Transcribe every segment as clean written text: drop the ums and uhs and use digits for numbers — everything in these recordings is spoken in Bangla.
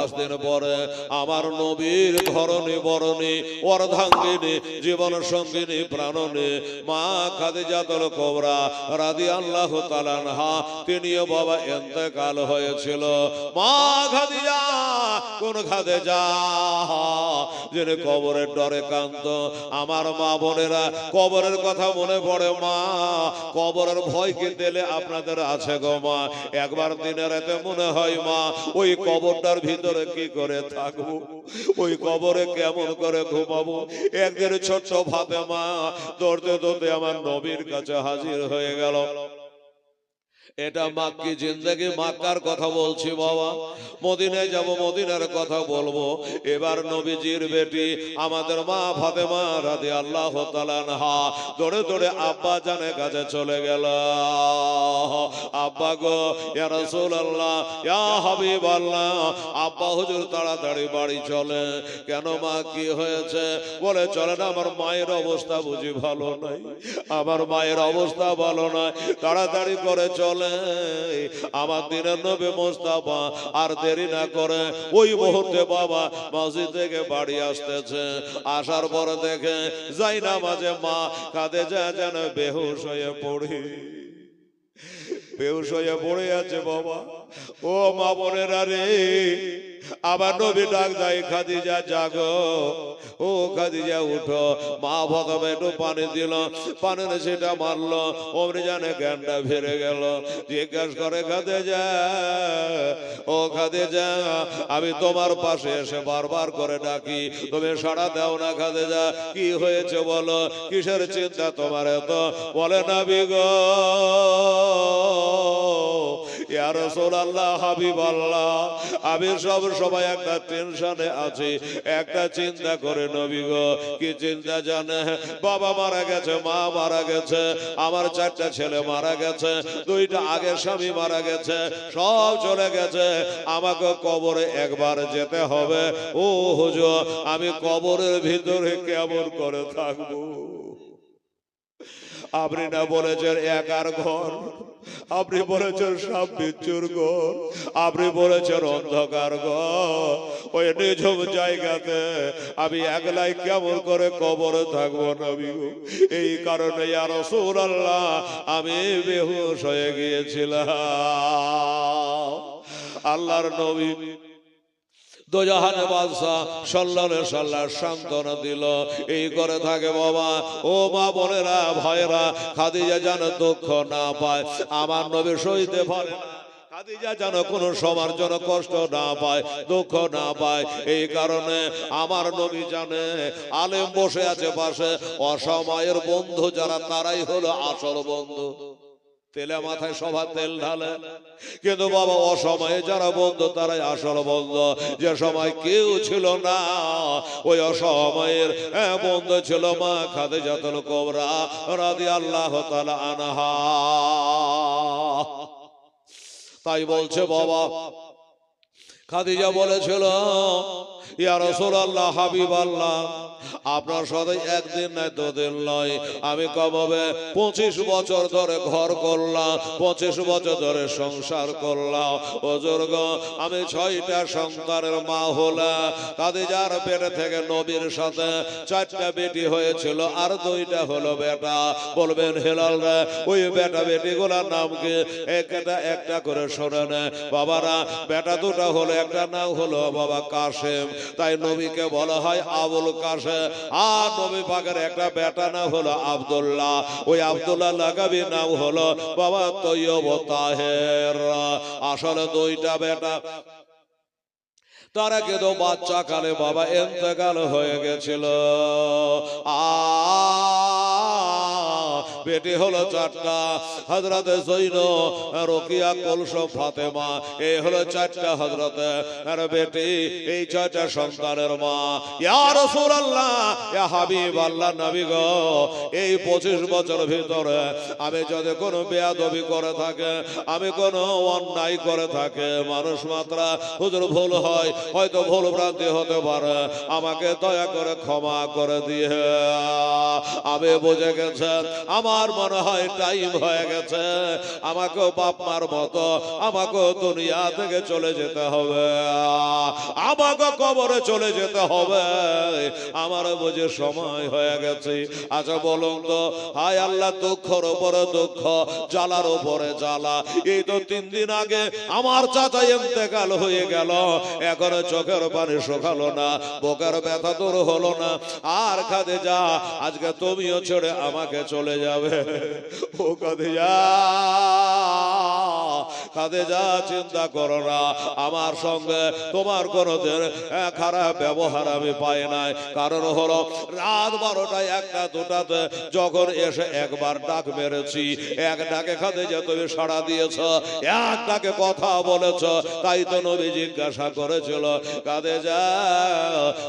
5 দিন পরে আমার নবীর ধরণী বরণী অর্ধাঙ্গিনী জীবন সঙ্গিনী প্রাণনী মা খাদিজাতুল কুবরা রাদিয়াল্লাহু তাআলা আনহা তিনিও বাবা ইন্তেকাল হয়েছিল। মা খাদিজা কোন খাদিজা যিনি কবরের ডরে কান্ত। আমার মা বোনেরা কবরের কথা মনে পড়ে মা, কবরের ভয় কি দিলে আপনাদের আছে গো মা? একবার দিনের রাতে মনে হয় মা ওই কবরটার ভিতরে কি করে থাকবো, ওই কবরে কেমন করে ঘুমাবো। একদিন ছোট্ট ফাতেমা দৌড়তে দৌড়তে আমার নবীর কাছে হাজির হয়ে গেল। এটা মাক্কি জিন্দেগি, মাক্কার কথা বলছি বাবা। মদিনায় যাব, মদিনার কথা বলবো। এবার নবীজির বেটি আমাদের মা ফাতেমা রাদিয়াল্লাহু তাআলা আনহা দৌড়ে দৌড়ে আব্বা জানের কাছে চলে গেল। আব্বা গো, ইয়া রাসূলুল্লাহ, ইয়া হাবিবাল্লাহ, আব্বা হুজুর তাড়াতাড়ি বাড়ি চলে। কেন মা, কি হয়েছে? বলে চলেন, আমার মায়ের অবস্থা বুঝি ভালো নাই, আমার মায়ের অবস্থা ভালো নয়, তাড়াতাড়ি করে চলে। আমার দিনের নবী মুস্তাফা আর দেরি না করে ওই মুহূর্তে বাবা মসজিদ থেকে বাড়ি আসতেছে। আসার পরে দেখে যাই নামাজে মা খাদিজা যেন বেহুশ হয়ে পড়ে, বেহুশ হয়ে পড়ে আছে বাবা। ও মা বোনেরা রে, আবার নবী ডাক দেয়, খাদিজা জাগো, ও খাদিজা উঠো। মা প্রথমে একটু পানি দিল, পানি সেটা মারলো, অমনি জানে জ্ঞানটা ফিরে গেল। জিজ্ঞাসা করে খাদিজা, ও খাদিজা, আমি তোমার পাশে এসে বারবার করে ডাকি, তুমি সাড়া দাও না। খাদিজা, কি হয়েছে বলো, কিসের চিন্তা তোমার এত? বলে নবী গো, ইয়া রাসূলুল্লাহ, হাবিবাল্লাহ, আমি সব সময় একটা টেনশনে আছি, একটা চিন্তা করে নবী গো। কি চিন্তা জানে? বাবা মারা গেছে, মা মারা গেছে, আমার 4টা ছেলে মারা গেছে, 2টা আগের স্বামী মারা গেছে, সব চলে গেছে। আমাকে কবরে একবার যেতে হবে। ও হুজুর, আমি কবরের ভিতরে কেমন করে থাকবো? আপনি না বলেছেন একার ঘর, আপনি বলেছেন সাপ বিচ্ছুর ঘর, আপনি বলেছেন অন্ধকার ঘর, ওই নিঝুম জায়গাতে আমি একলাই কেমন করে কবরে থাকবো নবী গো? এই কারণে ইয়া রাসূলুল্লাহ আমি বেহুশ হয়ে গিয়েছিলাম। আল্লাহর নবী দোজাহানে বাদশাহ সাল্লাল্লাহু আলাইহি সাল্লাম সান্ত্বনা দিল, এই করে থাকে বাবা। ও মা বোনেরা, ভাইরা, খাদিজা যেন দুঃখ না পায়, আমার নবী সইতে পারে না। খাদিজা যেন কোনো সময়ের জন্য কষ্ট না পায়, দুঃখ না পায়। এই কারণে আমার নবী জানে আলেম বসে আছে পাশে, অসময়ের বন্ধু যারা তারাই হলো আসল বন্ধু। তেলে মাথায় সবার তেল ঢালে, কিন্তু বাবা অসময়ে যারা বন্ধু তারাই আসল বন্ধু। যে সময় কেউ ছিল না, ওই অসময়ের বন্ধু ছিল মা খাদিজাতুল কুবরা রাদিয়াল্লাহু তাআলা আনহা। তাই বলছে বাবা, খাদিজা বলেছিল, ইয়া রাসূলুল্লাহ, হাবিবাল্লাহ, আপনার সাথে একদিন নয়, 2 দিন নয়, আমি কবে 25 বছর ধরে ঘর করলাম, 25 বছর ধরে সংসার করলাম। হুজুর গো, আমি 6টা সন্তানের মা হলাম। খাদিজার পেটে থেকে নবীর সাথে 4টা বেটি হয়েছিল, আর 2টা হলো বেটা। বলবেন হেলাল রে, ওই বেটা বেটি গুলার নাম কি? একটা একটা করে শোনেন বাবারা। বেটা 2টা হলো, একটা নাম হলো বাবা কাসেম, তাই নবীকে বলা হয় আবুল কাসেম। আর নবী পাকের একটা বেটা নাম হলো আব্দুল্লাহ, ওই আব্দুল্লাহ লাগাবি নাম হলো বাবা তৈয়ব তাহের। আসলে 2টা বেটা, তারা কিন্তু বাচ্চা কালে বাবা ইন্তেকাল হয়ে গেছিল। বেটি হলো 4টা, হযরতে জৈনব, রোকিয়া, কুলসুম, ফাতেমা, এই হলো 4টা হযরতের বেটি, এই 6টা সন্তানের মা। ইয়া রাসূলুল্লাহ, ইয়া হাবিবাল্লাহ, নবী গো, এই 25 বছর ভিতরে আমি যদি কোনো বেয়াদবি করে থাকে, আমি কোনো অন্যায় করে থাকে, মানুষ মাত্রা হুজুর ভুল হয়, হয়তো ভুল ভ্রান্তি হতে পারে, আমাকে দয়া করে ক্ষমা করে দিয়ে। আমি বুঝে গেছেন আমার আমার মনে হয় টাইম হয়ে গেছে, আমাকেও বাপ মার মতো আমাকেও দুনিয়া থেকে চলে যেতে হবে, আমাকে কবরে চলে যেতে হবে, আমার বুঝে সময় হয়ে গেছে। আচ্ছা বলুন তো, হায় আল্লাহ, দুঃখের উপরে দুঃখ, জ্বালার উপরে জ্বালা। এই তো 3 দিন আগে আমার চাচা ইন্তেকাল হয়ে গেল, এখনো চোখের পানি শুকালো না, বুকের ব্যথা দূর হলো না। আর খাদিজা, আজকে তুমিও ছেড়ে আমাকে চলে যাবে। ও খাদিজা, খাদিজা, চিন্তা করো না, আমার সঙ্গে তোমার কোনোদিন খারাপ ব্যবহার আমি পাই নাই। কারণ হলো রাত 12টায় 1টা 2টাতে যখন এসে একবার ডাক মেরেছি, এক ডাকে খাদিজা তুমি সাড়া দিয়েছ, এক ডাকে কথা বলেছ। তাই তো নবী জিজ্ঞাসা করেছিল, খাদিজা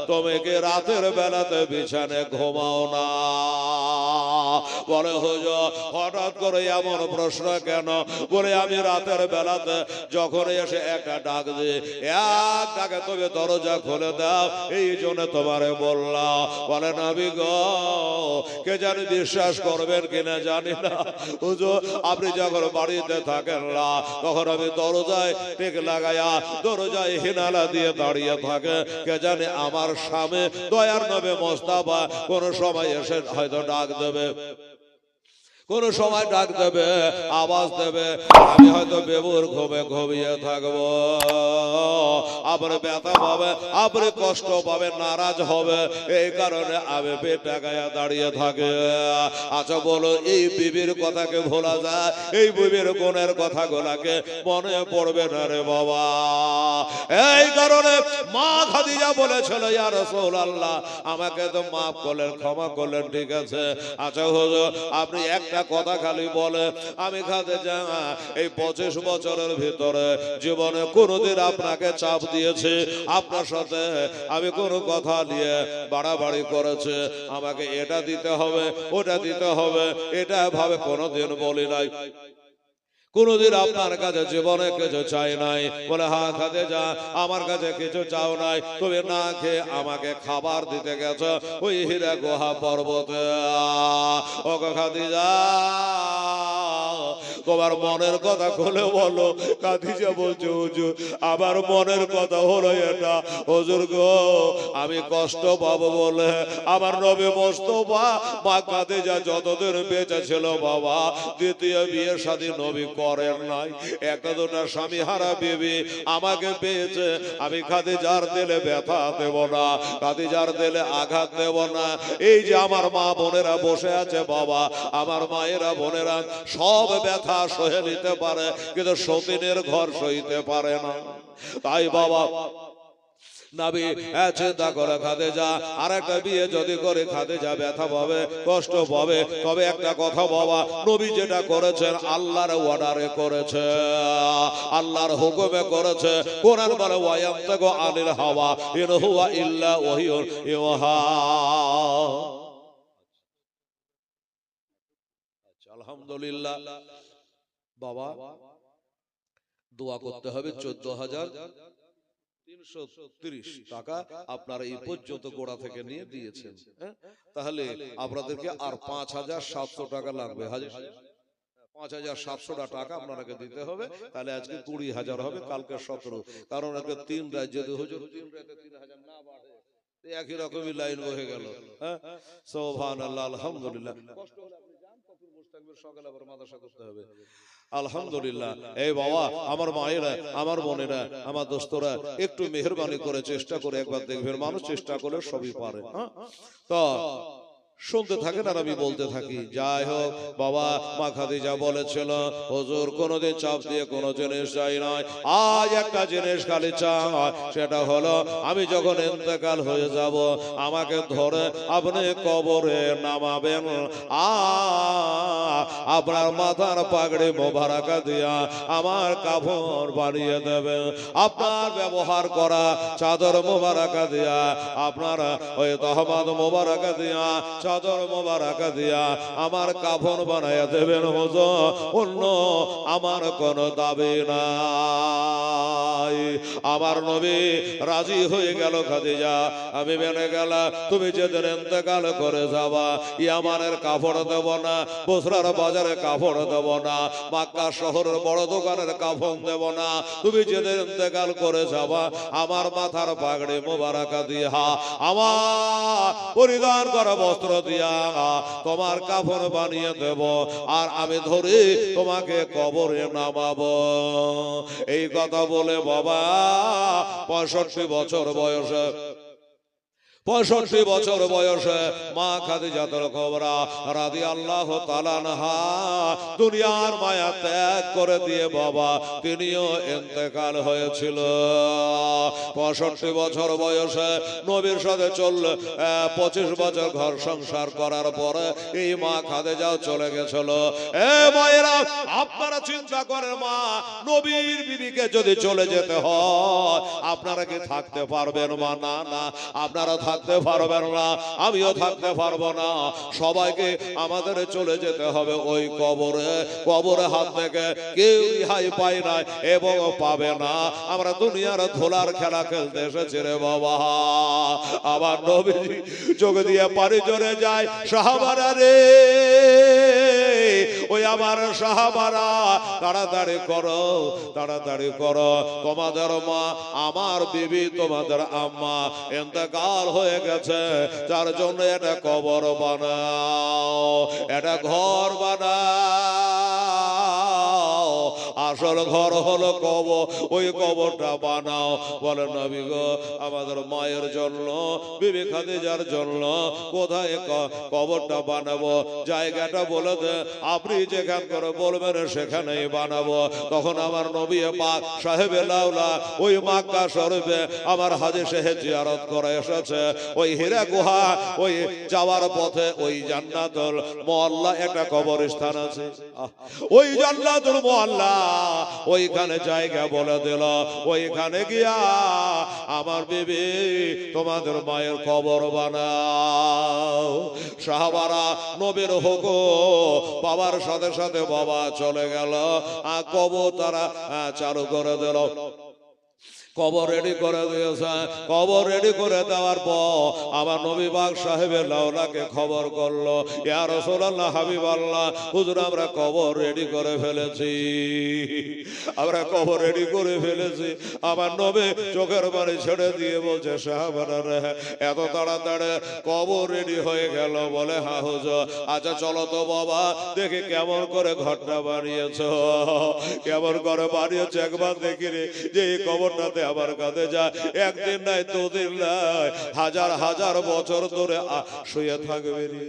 তুমি কি রাতের বেলাতে বিছানে ঘুমাও না? বলে হুজুর হঠাৎ করে এমন প্রশ্ন কেন? বলে আমি রাতের বেলাতে যখন এসে একটা ডাক দিই, এক ডাকে তুমি দরজা খুলে দাও, এই জন্য তোমারে বললাম। বলে নবী গো, কে জানি বিশ্বাস করবেন কিনা জানি না, হুজুর আপনি যখন বাড়িতে থাকেন না, তখন আমি দরজায় টেক লাগাইয়া দরজায় হিনালা দিয়ে দাঁড়িয়ে থাকে। কে জানে আমার স্বামী দয়ার নবী মোস্তফা কোন সময় এসে হয়তো ডাক দেবে, কোন সময় ডাক দেবে, আওয়াজ দেবে, আমি হয়তো বেবুর ঘুমে ঘুমিয়ে থাকবো। আপনি ব্যথা পাবে, আপনি কষ্ট পাবে, নারাজ হবে, এই কারণে আমি পেটা গায়ে দাঁড়িয়ে থাকে। আচ্ছা বলো, এই বিবির কথাকে ভোলা যায়? এই বিবির গুণের কথাগুলাকে মনে পড়বে না রে বাবা? এই কারণে মা খাদিজা বলেছিল, ইয়া রাসূলুল্লাহ আমাকে তো মাফ করলেন, ক্ষমা করলেন, ঠিক আছে। আচ্ছা হুজুর আপনি একটা কথা খালি বলে, আমি খাদিজা এই 25 বছরের ভিতরে জীবনে কোনদিন আপনাকে চাপ দিয়েছে, আপনার সাথে আমি কোনো কথা নিয়ে বাড়াবাড়ি করেছে, আমাকে এটা দিতে হবে ওটা দিতে হবে, এটা ভাবে কোনোদিন বলি নাই, কোনদিন আপনার কাছে জীবনে কিছু চাই নাই? বলে হ্যাঁ খাদিজা, আমার কাছে কিছু চাও নাই, তুমি না খেয়ে আমাকে খাবার দিতে গেছো ওই হীরা গুহা পর্বতে। ও খাদিজা, তোমার মনের কথা খুলে বলো। খাদিজা বলছে, হুজুর আমার মনের কথা হলো এটা, হুজুর গো আমি কষ্ট পাবো বলে আমার নবী মোস্তফা মা খাদিজা যতদিন বেঁচে ছিল বাবা, দ্বিতীয় বিয়ে শাদী নবী করেন নাই। একটা দুটা স্বামী হারা বিবি আমাকে পেয়েছে, আমি খাদিজার দিলে ব্যথা দেব না, খাদিজার দিলে আঘাত দেব না। এই যে আমার মা বোনেরা বসে আছে বাবা, আমার মায়েরা বোনেরা সব ব্যথা সহে নিতে পারে, কিন্তু সতীনের ঘর সইতে পারে না। তাই বাবা নবী চিন্তা করে খাদিজা আর একটা বিয়ে যদি করে খাদিজা ব্যথা পাবে, কষ্ট পাবে, তবে একটা কথা বাবা, নবী যেটা করেছেন আল্লাহর অর্ডারে করেছে, আল্লাহর হুকুমে করেছে। কোরআন বলে ওয়ায়ান্তাকু আনিল হাওয়া ইন হুয়া ইল্লা ওয়াহিয়ুন ইউহা। আলহামদুলিল্লাহ বাবা, দোয়া করতে হবে। 14,330 টাকা আপনারা এই পর্যন্ত গোড়া থেকে নিয়ে দিয়েছেন, তাহলে আপনাদেরকে আর 5,700 টাকা লাগবে। 5,700 টাকা আপনাকে দিতে হবে, তাহলে আজকে 20,000 হবে, কালকে 17। কারণ আজকে 3 রাত যদি হুজুর 3 রাতে 3,000 না বাড়ে, একই রকমই লাইন বহে গেল। সুবহানাল্লাহ, আলহামদুলিল্লাহ। কষ্ট হলে আপনি যান, কখন বসে থাকবেন, সকালে আবার মাদ্রাসা করতে হবে। আলহামদুলিল্লাহ। এই বাবা, আমার মায়েরা, আমার বোনেরা, আমার দোস্তরা, একটু মেহেরবানি করে চেষ্টা করে একবার দেখবেন, মানুষ চেষ্টা করলে সবই পারে। তো শুনতে থাকেন আর আমি বলতে থাকি। যাই হোক বাবা, মা খাদিজা বলেছিল, হুজুর কোনোদিন চাপ দিয়ে কোনো জিনিস চাই নয়, আজ একটা জিনিস খালি চাই, সেটা হলো আমি যখন ইন্তেকাল হয়ে যাব আমাকে ধরে আপনি কবরে নামাবেন, আপনার মাথার পাগড়ি মোবারকা দিয়া আমার কাফন বানিয়ে দেবেন, আপনার ব্যবহার করা চাদর মোবারকা দিয়া, আপনার ওই তহমাদ মোবারকা দিয়া চাদর মোবারক দিয়া আমার কাফন বানাইয়া দেবেন হুজুর, অন্য আমার কোনো দাবি নাই। আমার নবী রাজি হয়ে গেল। খাদিজা আমি মেনে গেলাম, তুমি যেদিন ইন্তেকাল করে যাবা ইয়ামানের কাপড় দেব না, বসরার বাজারে কাপড় দেব না, মক্কা শহরের বড় দোকানের কাফন দেব না, তুমি যেদিন ইন্তেকাল করে যাবা আমার মাথার পাগড়ি মোবারক দিয়া আমার পরিধান করা বস্ত্র দিয়া তোমার কাফন বানিয়ে দেব, আর আমি ধরে তোমাকে কবরে নামাবো। এই কথা বলে বাবা 65 বছর বয়সে 65 বছর বয়সে মা খাদিজাতুল কুবরা রাদিয়াল্লাহু তাআলা আনহা দুনিয়ার মায়া ত্যাগ করে দিয়ে বাবা তিনিও ইন্তেকাল হয়েছিল। 65 বছর বয়সে নবীর সাথে 25 বছর ঘর সংসার করার পরে এই মা খাদিজাও চলে গেছিল। এ মায়েরা আপনারা চিন্তা করেন, মা নবীর বিবিকে যদি চলে যেতে হয় আপনারা কি থাকতে পারবেন? মা না না, আপনারা থাকতে পারবেন না, আমিও থাকতে পারবো না। সবাইকে আমাদের চলে যেতে হবে ওই কবরে। কবরে হাত থেকে কেউ রেহাই পায় না এবং পাবে না। আমরা দুনিয়ার ধোলার খেলা খেলতে এসেছি রে বাবা। আবার নবীজি চোখ দিয়ে পানি ঝরে যায়। সাহাবারা রে, ওই আমার সাহাবারা তাড়াতাড়ি করো, তাড়াতাড়ি করো, তোমাদের মা আমার বিবি তোমাদের আম্মা ইন্তেকাল হয়ে গেছে, যার জন্য এটা কবর বানাও, এটা ঘর বানাও। আসল ঘর হলো কবর, ওই কবরটা বানাও। বলে নবী গো আমাদের মায়ের জন্য, বিবি খাদিজার জন্য কোথায় কবরটা বানাবো? জায়গাটা বলে দে, আপনি যেখান করে বলবেন সেখানেই বানাবো। তখন আমার নবী পাক সাহেবে লাউলা ওই মক্কা শরীফে আমার হাজী সাহেব জিয়ারত করে এসেছে। ওই হীরা গুহা, ওই যাওয়ার পথে ওই জান্নাতুল মুআল্লা একটা কবরস্থান আছে। ওই জান্নাতুল মুআল্লা ওইখানে জায়গা বলে দিল, ওইখানে গিয়া আমার বিবি তোমাদের মায়ের কবর বানাও। সাহাবারা নবীর হুকুম বাবার সাথে সাথে বাবা চলে গেল, কবর তারা চালু করে দিল। কবর রেডি করে দিয়েছে। কবর রেডি করে দেওয়ার পর আমার নবী পাক সাহেবের লাউলাকে খবর করলো, ইয়া রাসূলুল্লাহ হাবিবাল্লাহ, হুজুর আমরা কবর রেডি করে ফেলেছি, আমরা কবর রেডি করে ফেলেছি। আমার নবী চোখের পানি ছেড়ে দিয়ে বলছে, সাহাবারা রে এত তাড়াতাড়ি কবর রেডি হয়ে গেল? বলে হ্যাঁ হুজুর। আচ্ছা চলো তো বাবা দেখি কেমন করে ঘরটা বানিয়েছো, কেমন করে বানিয়েছো একবার দেখি রে, যে এই কবরটাতে আমার কাছে যা একদিন নাই দুদিন নাই হাজার হাজার বছর ধরে শুয়ে থাকবে রে।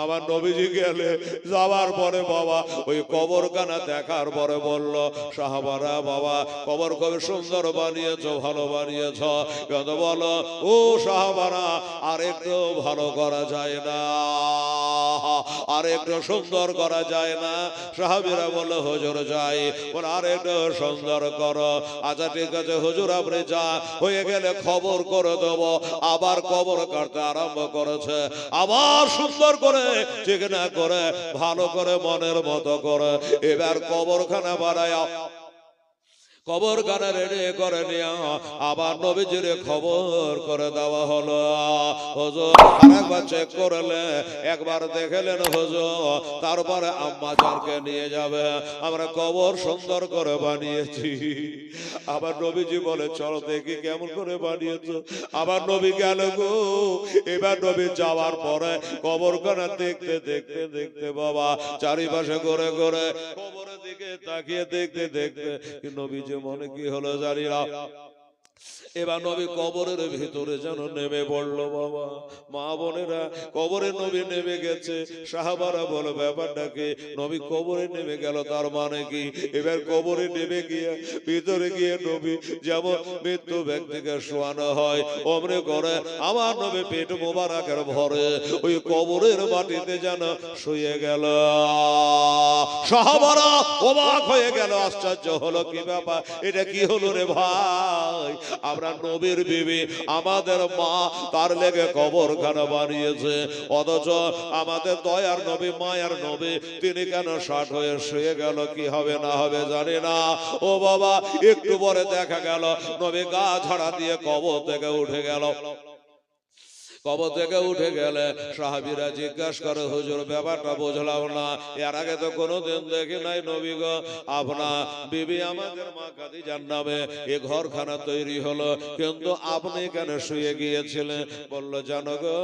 আমার নবীজি গেলে যাওয়ার পরে বাবা ওই কবরখানা দেখার পরে বলল, সাহাবারা বাবা কবর কবে সুন্দর বানিয়েছো, ভালো বানিয়েছো। কিন্তু বলো ও সাহাবারা আর একটু ভালো করা যায় না, আর একটু সুন্দর করা যায় না? সাহাবীরা বলল হুজুর যাই, বলে আর একটু সুন্দর করো। আচ্ছা ঠিক আছে হুজুর আপনি যা, হয়ে গেলে খবর করে দেব। আবার কবর কাটতে আরম্ভ করেছে, আবার সুন্দর করে ঠিক না করে ভালো করে মনের মতো করে এবার কবরখানা বানায়, কবরখানা রেডি করে নিয়ে আবার নবীজির খবর করে দেওয়া হলো। হুজুর আরেকবার চেক করলে, একবার দেখলেন হুজুর, তারপরে আম্মা জানকে নিয়ে যাবে, আমরা কবর সুন্দর করে বানিয়েছি। আবার নবীজি বলে চলো দেখি কেমন করে বানিয়েছো। আবার নবী গেল গো। এবার নবী যাওয়ার পরে কবরখানা দেখতে দেখতে দেখতে বাবা চারিপাশে ঘুরে ঘুরে কবরের দিকে তাকিয়ে দেখতে দেখতে নবীজি মনে কি হলো জানি না, এবার নবী কবরের ভিতরে যেন নেমে পড়লো। বাবা মা বোনেরা কবরে নবী নেমে গেছে। সাহাবারা বলো ব্যাপারটা কি? নবী কবরে নেমে গেল তার মানে কি? এবার কবরে নেমে গিয়ে ভিতরে গিয়ে নবী যেমন মৃত্যু ব্যক্তিকে শোয়ানো হয় অমরে করে আমার নবী পেট মোবারকের ভরে ওই কবরের মাটিতে যেন শুয়ে গেল। সাহাবারা অবাক হয়ে গেল, আশ্চর্য হলো, কি ব্যাপার, এটা কি হলো রে ভাই? আমরা নবীর বিবি আমাদের মা তার লেগে কবরখানা বানিয়েছে, অথচ আমাদের দয়ার নবী মায়ার নবী তিনি কেন 60 হয়ে শুয়ে গেল? কি হবে না হবে জানি না। ও বাবা, একটু পরে দেখা গেল নবী গা ঝাড়া দিয়ে কবর থেকে উঠে গেল। কবর থেকে উঠে গেলে সাহাবীরা জিজ্ঞাসা করে, হুজুর ব্যাপারটা বুঝলাম না, এর আগে তো কোনোদিন দেখি নাই নবী গো, আপনার বিবি আমাদের মা খাদিজার নামে এ ঘরখানা তৈরি হলো, কিন্তু আপনি কেন শুয়ে গিয়েছিলেন? বলল, জানো গো,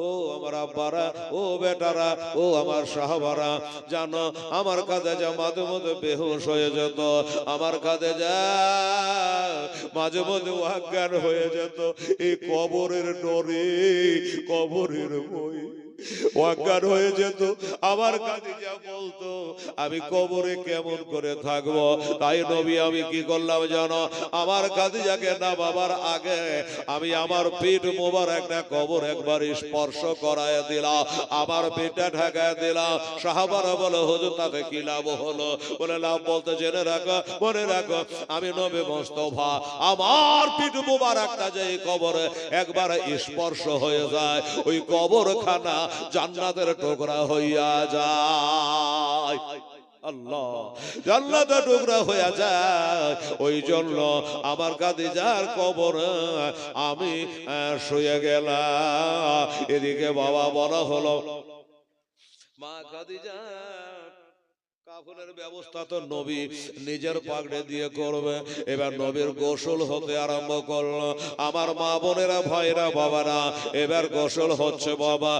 ও আমার আব্বারা, ও বেটারা, ও আমার সাহাবারা, জানো আমার খাদিজা মাঝে মধ্যে বেহুশ হয়ে যেত, আমার খাদিজা মাঝে মধ্যে অজ্ঞান হয়ে যেত এই কবরের ডরে, কবরের ভয় অজ্ঞান হয়ে যেত। আমার খাদিজা বলতো, আমি কবরে কেমন করে থাকবো? তাই নবী আমি কি করলাম জানো? আমার খাদিজাকে না বাবার আগে আমি আমার পিঠ মোবারকটা কবর একবার স্পর্শ করায় দিলাম, আমার পিঠটা ঢাকায় দিলাম। সাহাবারা বলে, হুজুর তাতে কি লাভ হলো? বলে, লাভ বলতে জেনে রাখো, মনে রাখো, আমি নবী মুস্তাফা আমার পিঠ মোবারকটা যে কবরে একবার স্পর্শ হয়ে যায়, ওই কবরখানা জান্নাতের টুকরা হইয়া যায়। আল্লাহ, জান্নাতের টুকরা হইয়া যায়। ওই জন্য আমার খাদিজার কবরে আমি শুয়ে গেলাম। এদিকে বাবা বলা হলো, মা খাদিজা কাফনের ব্যবস্থা তো নবী নিজের পাগড়ে দিয়ে করবে। এবার নবীর গোসল হতে আরম্ভ করলো। আমার মা বোনেরা, ভাইরা, বাবারা, এবার গোসল হচ্ছে বাবা।